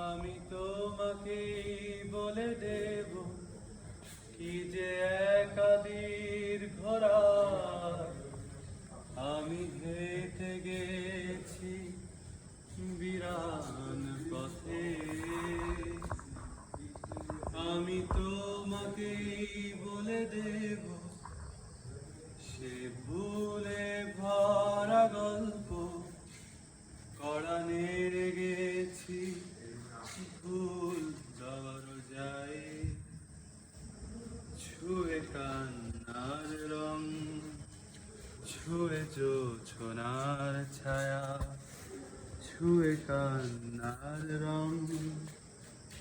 আমি তোমাকে বলে দেব কি যে একাদির ঘোড়া আমি হেঁটে গেছি বিরান পথে। আমি তোমাকে বলে দেব সে ভুলে ভরা গল্প কড়া নেড়ে গেছি ভুল দরজায়। ছুঁয়ে কান্নার রং, ছুঁয়ে জোছনার ছায়া, ছুঁয়ে কান্নার রং,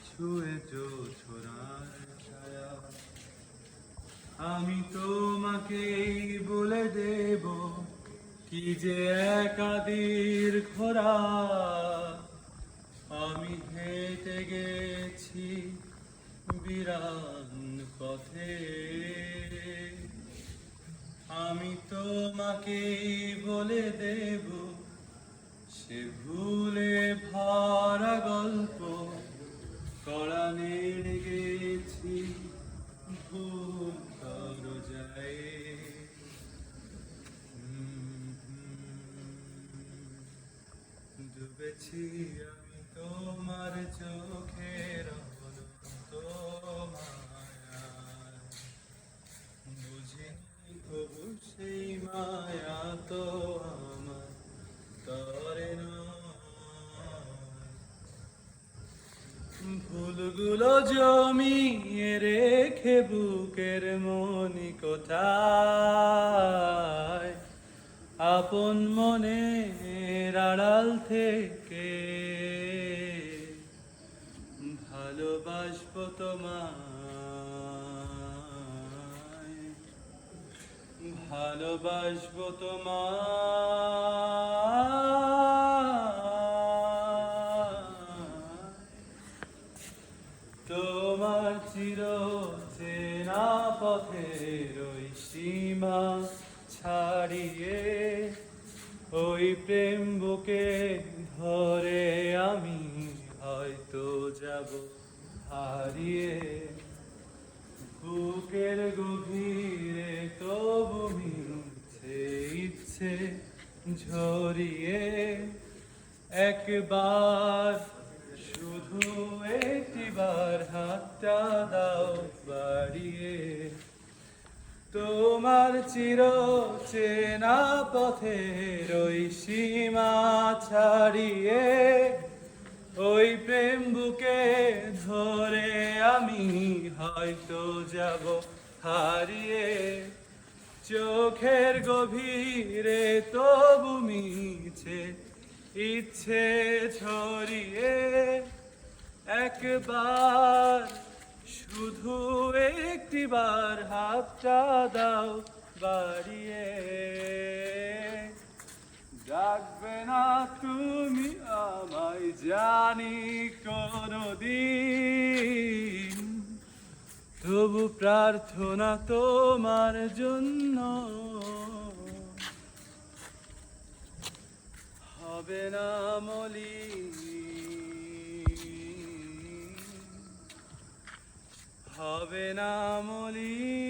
ছুঁয়ে জোছনার ছায়া। আমি তোমাকে বলে দেব কি যে একাদির ঘোড়া আমি হেঁটে গেছি বিরান পথে। আমি তোমাকে বলে দেব সে ভুলে ভরা গল্প কড়া নেড়ে গেছি ভুল দরজায়। ডুবেছি আমি তোমার চোখের অনন্ত মায়ায়, বুঝিনি তবু সেই মায়া তো আমার তরে নয়। ভুলগুলো জমিয়ে রেখে বুকের মনি কোথায়, আপন মনের আড়াল থেকে ভালোবাসবো তোমায়, ভালোবাসবো তোমায়। তোমার চির চেনা পথের ওই সীমা ছাড়িয়ে ওই প্রেম বুকে ধরে আমি হয়তো যাব হারিয়ে। বুকের গভীরে তবু মিলছে ইচ্ছে ঝরিয়ে। একবার শুধু একটিবার হাতটা দাও বাড়িয়ে। তোমার চির চেনা পথের ওই সীমা ছাড়িয়ে ওই প্রেম বুকে ধরে আমি হয়তো যাব হারিয়ে। চোখের গভীরে তবু মিছে ইচ্ছে ছড়িয়ে। একবার শুধু একটিবার হাতটা দাও বাড়িয়ে। ডাকবে না তুমি আমায় জানি কোনদিন, তবু প্রার্থনা তোমার জন্য হবে না মলিন, হবে না মলিন।